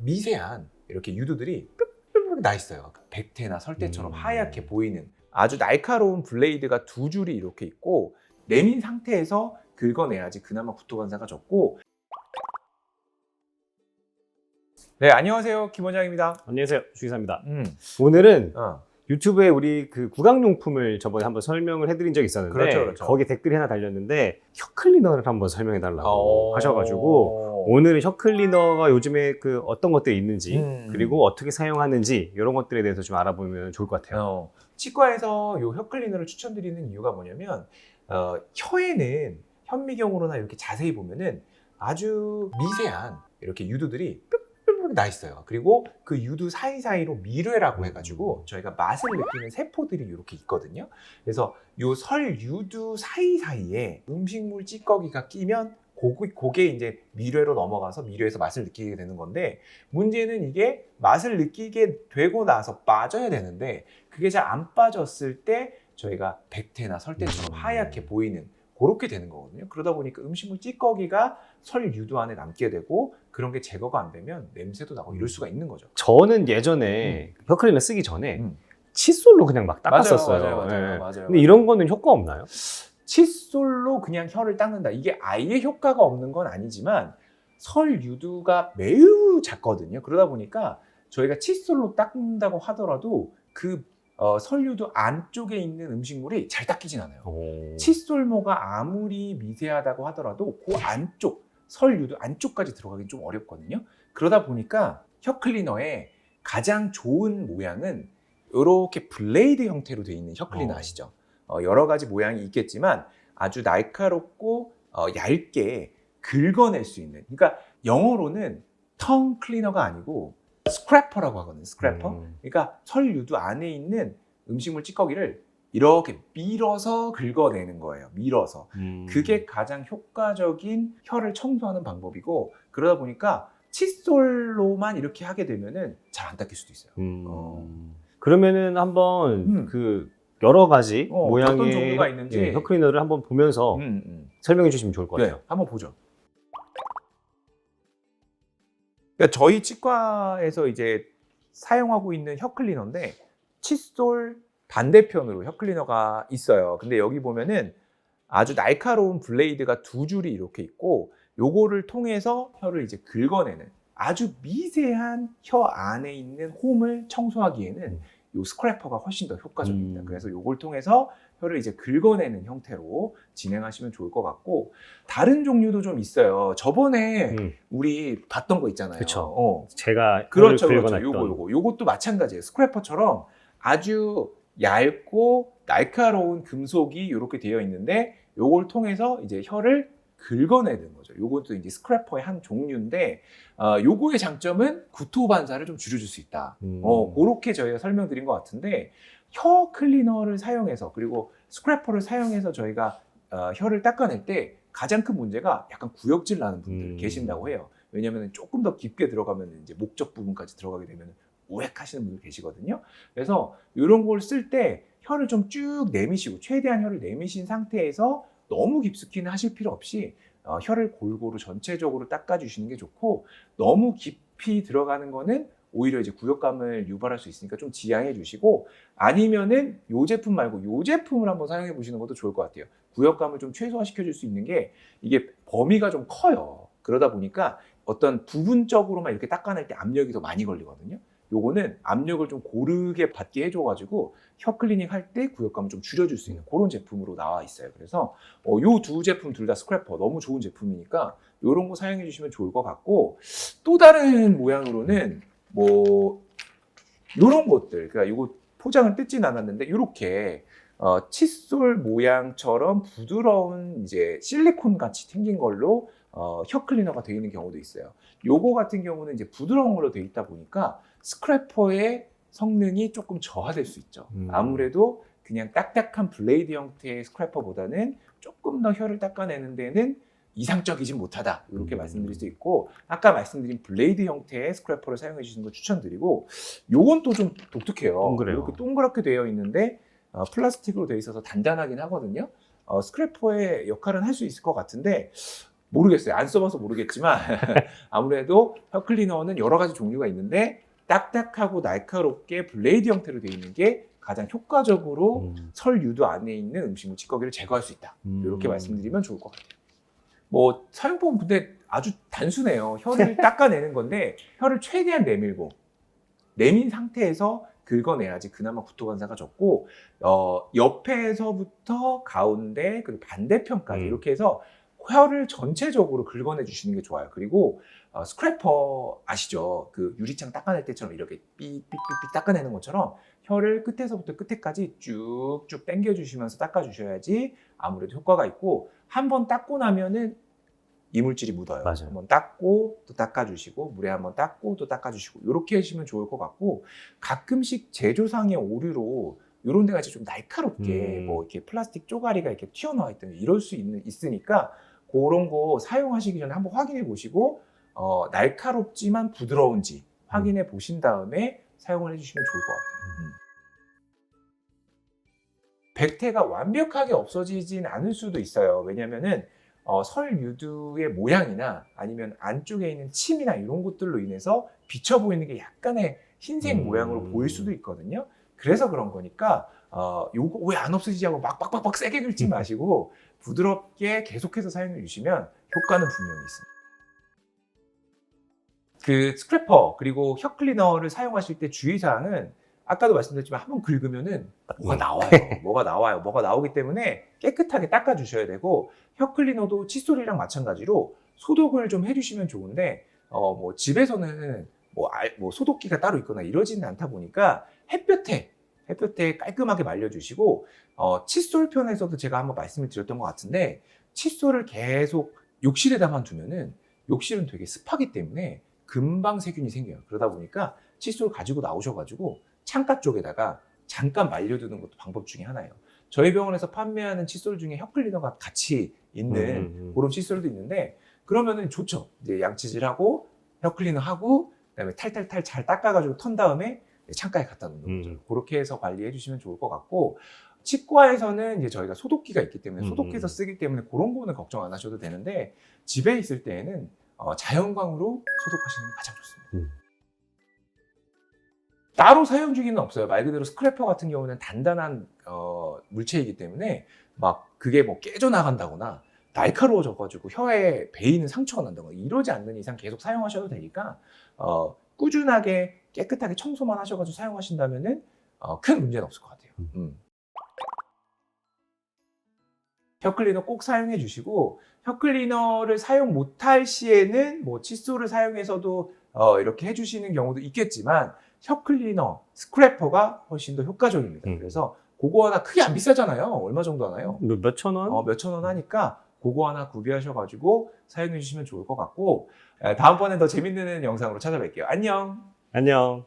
미세한 이렇게 유두들이 뿅뿅뿅 나 있어요. 백태나 설대처럼 하얗게 보이는 아주 날카로운 블레이드가 두 줄이 이렇게 있고, 내민 상태에서 긁어내야지 그나마 구토 반사가 적고. 네, 안녕하세요, 김 원장입니다. 안녕하세요, 주기사입니다. 오늘은 유튜브에 우리 그 구강용품을 저번에 한번 설명을 해드린 적이 있었는데, 그렇죠. 거기에 댓글이 하나 달렸는데 혀클리너를 한번 설명해달라고 하셔가지고, 오늘은 혀클리너가 요즘에 그 어떤 것들이 있는지 그리고 어떻게 사용하는지 이런 것들에 대해서 좀 알아보면 좋을 것 같아요. 치과에서 요 혀클리너를 추천드리는 이유가 뭐냐면, 혀에는 현미경으로나 이렇게 자세히 보면은 아주 미세한 이렇게 유두들이 뿅뿅뿅 나 있어요. 그리고 그 유두 사이사이로 미뢰라고 해가지고 저희가 맛을 느끼는 세포들이 이렇게 있거든요. 그래서 요 설 유두 사이사이에 음식물 찌꺼기가 끼면 그게 이제 미뢰로 넘어가서 미뢰에서 맛을 느끼게 되는 건데, 문제는 이게 맛을 느끼게 되고 나서 빠져야 되는데 그게 잘 안 빠졌을 때 저희가 백태나 설대처럼 하얗게 보이는 그렇게 되는 거거든요. 그러다 보니까 음식물 찌꺼기가 설 유두 안에 남게 되고, 그런 게 제거가 안 되면 냄새도 나고 이럴 수가 있는 거죠. 저는 예전에 혀클리너 쓰기 전에 칫솔로 그냥 막 닦았었어요. 맞아요. 근데 이런 거는 효과 없나요? 칫솔로 그냥 혀를 닦는다, 이게 아예 효과가 없는 건 아니지만 설 유두가 매우 작거든요. 그러다 보니까 저희가 칫솔로 닦는다고 하더라도 그 설유두 안쪽에 있는 음식물이 잘 닦이진 않아요. 칫솔모가 아무리 미세하다고 하더라도 그 안쪽, 설유두 안쪽까지 들어가긴 좀 어렵거든요. 그러다 보니까 혀클리너의 가장 좋은 모양은 이렇게 블레이드 형태로 되어 있는 혀클리너 아시죠? 여러 가지 모양이 있겠지만 아주 날카롭고 얇게 긁어낼 수 있는, 그러니까 영어로는 텅 클리너가 아니고 스크래퍼라고 하거든요. 스크래퍼. 그러니까 설유두 안에 있는 음식물 찌꺼기를 이렇게 밀어서 긁어내는 거예요. 밀어서. 그게 가장 효과적인 혀를 청소하는 방법이고, 그러다 보니까 칫솔로만 이렇게 하게 되면은 잘 안 닦일 수도 있어요. 그러면은 한번 그 여러 가지 모양의 어떤 종류가 있는지 혀클리너를 한번 보면서 설명해 주시면 좋을 것 같아요. 네, 한번 보죠. 그러니까 저희 치과에서 이제 사용하고 있는 혀클리너인데, 칫솔 반대편으로 혀클리너가 있어요. 근데 여기 보면은 아주 날카로운 블레이드가 두 줄이 이렇게 있고, 요거를 통해서 혀를 이제 긁어내는, 아주 미세한 혀 안에 있는 홈을 청소하기에는 요 스크래퍼가 훨씬 더 효과적입니다. 그래서 요걸 통해서 혀를 이제 긁어내는 형태로 진행하시면 좋을 것 같고, 다른 종류도 좀 있어요. 저번에 우리 봤던 거 있잖아요. 그렇죠. 제가 그렇죠. 긁어놨던 요것도 마찬가지예요. 스크래퍼처럼 아주 얇고 날카로운 금속이 이렇게 되어 있는데, 요걸 통해서 이제 혀를 긁어내는 거죠. 요것도 이제 스크래퍼의 한 종류인데, 요거의 장점은 구토 반사를 좀 줄여줄 수 있다. 그렇게 저희가 설명드린 것 같은데, 혀 클리너를 사용해서 그리고 스크래퍼를 사용해서 저희가 혀를 닦아낼 때 가장 큰 문제가 약간 구역질 나는 분들 계신다고 해요. 왜냐하면 조금 더 깊게 들어가면 이제 목적 부분까지 들어가게 되면 오액하시는 분들 계시거든요. 그래서 이런 걸 쓸 때 혀를 좀 쭉 내미시고, 최대한 혀를 내미신 상태에서 너무 깊숙이는 하실 필요 없이 혀를 골고루 전체적으로 닦아주시는 게 좋고, 너무 깊이 들어가는 거는 오히려 이제 구역감을 유발할 수 있으니까 좀 지양해 주시고, 아니면은 요 제품 말고 요 제품을 한번 사용해 보시는 것도 좋을 것 같아요. 구역감을 좀 최소화시켜 줄 수 있는 게, 이게 범위가 좀 커요. 그러다 보니까 어떤 부분적으로만 이렇게 닦아낼 때 압력이 더 많이 걸리거든요. 요거는 압력을 좀 고르게 받게 해줘가지고 혀 클리닝 할 때 구역감을 좀 줄여줄 수 있는 그런 제품으로 나와 있어요. 그래서 요 두 제품 둘 다 스크래퍼 너무 좋은 제품이니까 요런 거 사용해 주시면 좋을 것 같고, 또 다른 모양으로는 뭐 요런 것들, 그러니까 요거 포장을 뜯진 않았는데 요렇게 칫솔 모양처럼 부드러운 이제 실리콘 같이 생긴 걸로 혀 클리너가 되어 있는 경우도 있어요. 요거 같은 경우는 이제 부드러운 걸로 되어 있다 보니까 스크래퍼의 성능이 조금 저하될 수 있죠. 아무래도 그냥 딱딱한 블레이드 형태의 스크래퍼보다는 조금 더 혀를 닦아내는 데는 이상적이진 못하다, 이렇게 말씀드릴 수 있고, 아까 말씀드린 블레이드 형태의 스크래퍼를 사용해 주시는 걸 추천드리고, 요건 또 좀 독특해요. 동그래요. 이렇게 동그랗게 되어 있는데 플라스틱으로 되어 있어서 단단하긴 하거든요. 스크래퍼의 역할은 할 수 있을 것 같은데, 모르겠어요. 안 써봐서 모르겠지만 아무래도 혀 클리너는 여러 가지 종류가 있는데 딱딱하고 날카롭게 블레이드 형태로 되어 있는 게 가장 효과적으로 설 유도 안에 있는 음식물 찌꺼기를 제거할 수 있다. 이렇게 말씀드리면 좋을 것 같아요. 뭐 사용법은 근데 아주 단순해요. 혀를 닦아내는 건데 혀를 최대한 내밀고 내민 상태에서 긁어내야지 그나마 구토 반사가 적고 옆에서부터 가운데 그리고 반대편까지 이렇게 해서 혀를 전체적으로 긁어내 주시는 게 좋아요. 그리고 스크래퍼 아시죠? 그 유리창 닦아낼 때처럼 이렇게 삑삑삑삑 닦아내는 것처럼 혀를 끝에서부터 끝에까지 쭉쭉 당겨 주시면서 닦아 주셔야지 아무래도 효과가 있고 한 번 닦고 나면은 이물질이 묻어요. 맞아요. 한번 닦고 또 닦아주시고 물에 한번 닦고 또 닦아주시고 이렇게 하시면 좋을 것 같고 가끔씩 제조상의 오류로 이런 데가 좀 날카롭게 뭐 이렇게 플라스틱 쪼가리가 이렇게 튀어나와 있든 이럴 수 있으니까 그런 거 사용하시기 전에 한번 확인해 보시고 날카롭지만 부드러운지 확인해 보신 다음에 사용을 해주시면 좋을 것 같아요. 백태가 완벽하게 없어지진 않을 수도 있어요. 왜냐면은 설 유두의 모양이나 아니면 안쪽에 있는 침이나 이런 것들로 인해서 비쳐 보이는 게 약간의 흰색 모양으로 보일 수도 있거든요. 그래서 그런 거니까 요거 왜 안 없어지지 하고 막 빡빡빡 세게 긁지 마시고 부드럽게 계속해서 사용해 주시면 효과는 분명히 있습니다. 그 스크래퍼 그리고 혀 클리너를 사용하실 때 주의사항은 아까도 말씀드렸지만 한번 긁으면은 뭐가 나와요. 뭐가 나오기 때문에 깨끗하게 닦아 주셔야 되고 혀 클리너도 칫솔이랑 마찬가지로 소독을 좀 해주시면 좋은데 뭐 집에서는 뭐 소독기가 따로 있거나 이러지는 않다 보니까 햇볕에 깔끔하게 말려주시고 칫솔 편에서도 제가 한번 말씀을 드렸던 것 같은데 칫솔을 계속 욕실에다만 두면은 욕실은 되게 습하기 때문에 금방 세균이 생겨요. 그러다 보니까 칫솔 가지고 나오셔가지고 창가 쪽에다가 잠깐 말려두는 것도 방법 중에 하나예요. 저희 병원에서 판매하는 칫솔 중에 혀 클리너가 같이 있는 그런 칫솔도 있는데 그러면은 좋죠. 이제 양치질하고 혀 클리너하고 그다음에 탈탈탈 잘 닦아가지고 턴 다음에 창가에 갖다 놓는 거죠. 그렇게 해서 관리해 주시면 좋을 것 같고 치과에서는 이제 저희가 소독기가 있기 때문에 소독해서 쓰기 때문에 그런 거는 걱정 안 하셔도 되는데 집에 있을 때에는 자연광으로 소독하시는 게 가장 좋습니다. 따로 사용 주기는 없어요. 말 그대로 스크래퍼 같은 경우는 단단한 물체이기 때문에 막 그게 뭐 깨져나간다거나 날카로워져가지고 혀에 베이는 상처가 난다거나 이러지 않는 이상 계속 사용하셔도 되니까 꾸준하게 깨끗하게 청소만 하셔가지고 사용하신다면은 큰 문제는 없을 것 같아요. 혀 클리너 꼭 사용해 주시고 혀 클리너를 사용 못할 시에는 뭐 칫솔을 사용해서도 이렇게 해주시는 경우도 있겠지만 혀 클리너, 스크래퍼가 훨씬 더 효과적입니다. 그래서 그거 하나 크게 안 비싸잖아요. 얼마 정도 하나요? 몇천 원? 몇천 원 하니까 그거 하나 구비하셔가지고 사용해 주시면 좋을 것 같고 다음번엔 더 재밌는 영상으로 찾아뵐게요. 안녕. 안녕.